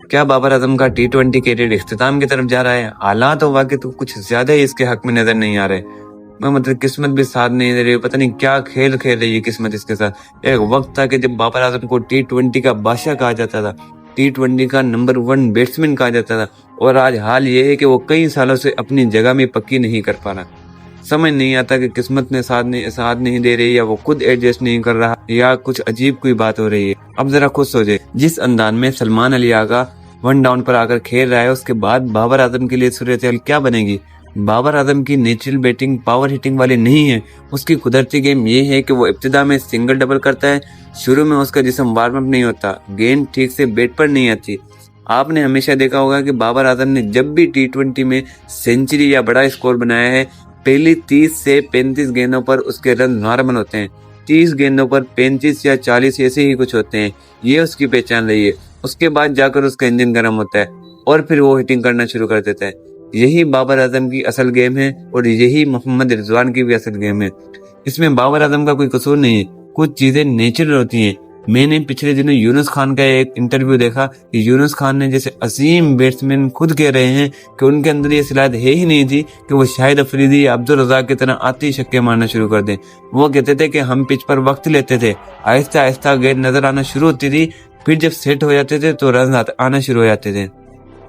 क्या बाबर आजम का T20 career इख्तिताम की तरफ जा रहा है? हालात और वाकई तो कुछ ज्यादा ही इसके हक में नजर नहीं आ रहे। मैं मतलब किस्मत भी साथ नहीं दे रही, पता नहीं क्या खेल खेल रही है किस्मत इसके साथ। एक वक्त था कि जब बाबर आजम को T20 का बादशाह कहा जाता था, T20 का नंबर 1 बैट्समैन कहा जाता था, और आज हाल ये है कि वो कई सालों से अपनी जगह में पक्की नहीं कर पा रहा। समझ नहीं आता कि किस्मत ने साथ नहीं दे रही, या वो खुद एडजस्ट नहीं कर रहा, या कुछ अजीब कोई बात हो रही है। अब जरा खुद सोचे, जिस अंदाज में सलमान अली आगा 1 डाउन पर आकर खेल रहा है, उसके बाद बाबर आजम के लिए सूरत-ए-हाल क्या बनेगी। बाबर आजम की नेचुरल बैटिंग पावर हिटिंग वाली नहीं है। उसकी कुदरती गेम ये है कि वो इब्तिदा में सिंगल डबल करता है। शुरू में उसका जिस्म वार्म अप नहीं होता, गेंद ठीक से बैट पर नहीं आती। आपने हमेशा देखा होगा कि बाबर आजम ने जब भी T20 में सेंचुरी या बड़ा स्कोर बनाया है, पहली 30 से 35 गेंदों पर उसके रन नॉर्मल होते हैं। 30 गेंदों पर 35 या 40 ऐसे ही कुछ होते हैं। ये उसकी पहचान रही है। उसके बाद जाकर उसका इंजन गर्म होता है और फिर वो हिटिंग करना शुरू कर देता है। यही बाबर आजम की असल गेम है, और यही मोहम्मद रिजवान की भी असल गेम है। इसमें बाबर आजम का कोई कसूर नहीं है, कुछ चीजें नेचुरल होती हैं। मैंने पिछले दिनों यूनुस खान का एक इंटरव्यू देखा कि यूनुस खान ने जैसे असीम बैट्समैन खुद कह रहे हैं कि उनके अंदर ये सलाहियत है ही नहीं थी कि वो शाहिद अफरीदी या अब्दुल रज़ाक की तरह आते ही छक्के मारना शुरू कर दें। वो कहते थे कि हम पिच पर वक्त लेते थे, आहिस्ता आहिस्ता गेंद नजर आना शुरू होती थी, फिर जब सेट हो जाते थे तो रन आना शुरू हो जाते थे।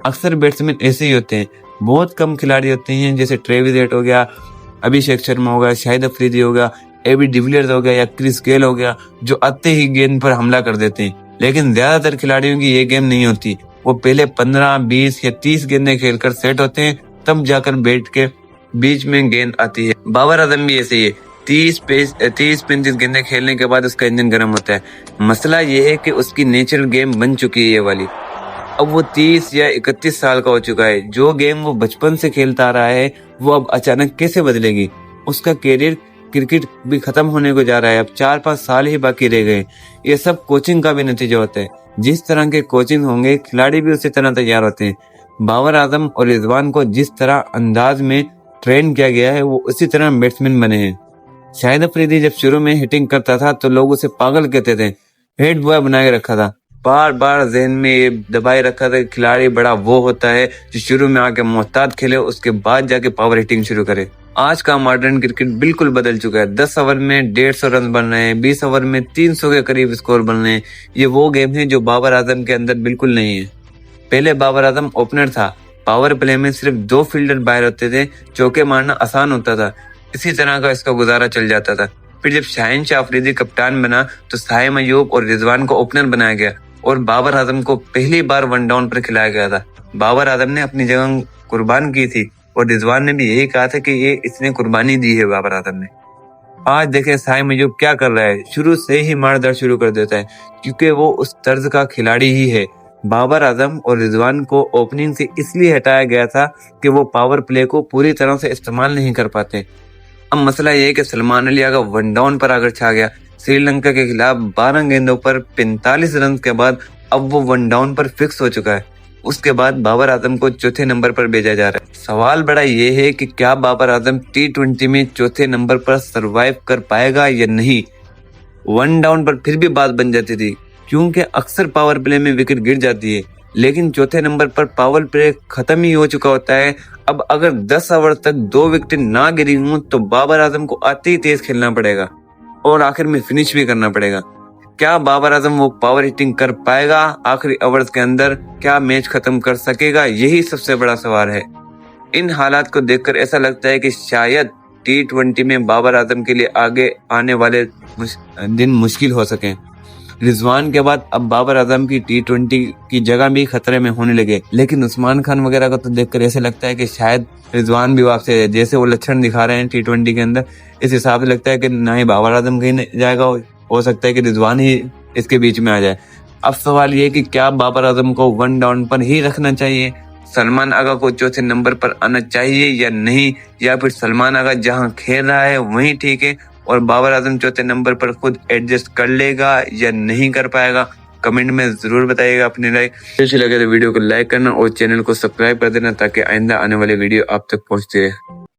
अक्सर बैट्समैन ऐसे ही होते हैं। बहुत कम खिलाड़ी होते हैं, जैसे ट्रेविस हेड हो गया, अभिषेक शर्मा हो गया, शाहिद अफरीदी हो गया, एबी डिविलियर्स हो गया या क्रिस गेल हो गया, जो आते ही गेंद पर हमला कर देते हैं। लेकिन ज्यादातर खिलाड़ियों की ये गेम नहीं होती। वो पहले 15, 20 या 30 गेंदें खेलकर सेट होते हैं, तब जाकर बैट के बीच में गेंद आती है। बाबर आजम भी ऐसे ही है। 30-35 गेंदें खेलने के बाद उसका इंजन गर्म होता है। मसला ये है कि उसकी नेचुरल गेम बन चुकी है ये वाली। अब वो 30 या 31 साल का हो चुका है। जो गेम वो बचपन से खेलता आ रहा है, वो अब अचानक कैसे बदलेगी। उसका कैरियर क्रिकेट भी खत्म होने को जा रहा है। अब 4-5 साल ही बाकी रह गए। ये सब कोचिंग का भी नतीजा होता है। जिस तरह के कोचिंग होंगे, खिलाड़ी भी उसी तरह तैयार होते हैं। बाबर आजम और रिजवान को जिस तरह अंदाज में ट्रेन किया गया है, वो उसी तरह बैट्समैन बने हैं। शाहिद अफरीदी जब शुरू में हिटिंग करता था तो लोग उसे पागल कहते थे। हेड बॉय बना के रखा था, बार बार जहन में ये दबाए रखा था। खिलाड़ी बड़ा वो होता है जो शुरू में आके मोहतात खेले, उसके बाद जाके पावर हिटिंग शुरू करे। आज का मॉडर्न क्रिकेट बिल्कुल बदल चुका है। 10 ओवर में 150 रन बन रहे हैं, 20 ओवर में 300 के करीब स्कोर बन रहे हैं। ये वो गेम है जो बाबर आजम के अंदर बिल्कुल नहीं है। पहले बाबर आजम ओपनर था, पावर प्ले में सिर्फ 2 फील्डर बाहर होते थे, चौके मारना आसान होता था। इसी तरह का इसका गुजारा चल जाता था। फिर जब शाहीन शाह अफरीदी कप्तान बना तो साहिम अयूब और रिजवान को ओपनर बनाया गया, और बाबर आजम को पहली बार 1 डाउन पर खिलाया गया था। बाबर आजम ने अपनी जगह कुर्बान की थी, और रिजवान ने भी यही कहा था कि ये इसने कुर्बानी दी है बाबर आजम ने। आज देखे साहिम अयूब क्या कर रहा है, शुरू से ही मारदार शुरू कर देता है, क्योंकि वो उस तर्ज का खिलाड़ी ही है। बाबर आजम और रिजवान को ओपनिंग से इसलिए हटाया गया था कि वो पावर प्ले को पूरी तरह से इस्तेमाल नहीं कर पाते। अब मसला ये है कि सलमान अली अगर 1 डाउन पर आकर छा गया। श्रीलंका के खिलाफ 12 गेंदों पर 45 रन के बाद अब वो 1 डाउन पर फिक्स हो चुका है। उसके बाद बाबर आजम को चौथे नंबर पर भेजा जा रहा है। सवाल बड़ा ये है कि क्या बाबर आजम T20 में चौथे नंबर पर सरवाइव कर पाएगा या नहीं। 1 डाउन पर फिर भी बात बन जाती थी, क्योंकि अक्सर पावर प्ले में विकेट गिर जाती है, लेकिन चौथे नंबर पर पावर प्ले खत्म ही हो चुका होता है। अब अगर 10 ओवर तक 2 विकेट ना गिरी हूं तो बाबर आजम को आते ही तेज खेलना पड़ेगा और आखिर में फिनिश भी करना पड़ेगा। क्या बाबर आजम वो पावर हिटिंग कर पाएगा आखिरी ओवर्स के अंदर? क्या मैच खत्म कर सकेगा? यही सबसे बड़ा सवाल है। इन हालात को देखकर ऐसा लगता है कि शायद T20 में बाबर आजम के लिए आगे आने वाले दिन मुश्किल हो सके। रिजवान के बाद अब बाबर आजम की T20 की जगह भी खतरे में होने लगे, लेकिन उस्मान खान वगैरह को तो देखकर ऐसे लगता है कि शायद रिजवान भी वापस है। जैसे वो लक्षण दिखा रहे हैं T20 के अंदर, इस हिसाब से लगता है कि ना ही बाबर आजम कहीं जाएगा, हो सकता है कि रिजवान ही इसके बीच में आ जाए। अब सवाल ये कि क्या बाबर आजम को 1 डाउन पर ही रखना चाहिए, सलमान आगा को चौथे नंबर पर आना चाहिए या नहीं, या फिर सलमान आगा जहां खेल रहा है वहीं ठीक है और बाबर आजम चौथे नंबर पर खुद एडजस्ट कर लेगा या नहीं कर पाएगा? कमेंट में जरूर बताइएगा अपनी राय। अच्छी लगे तो वीडियो को लाइक करना और चैनल को सब्सक्राइब कर देना, ताकि आइंदा आने वाली वीडियो आप तक पहुंचती रहे।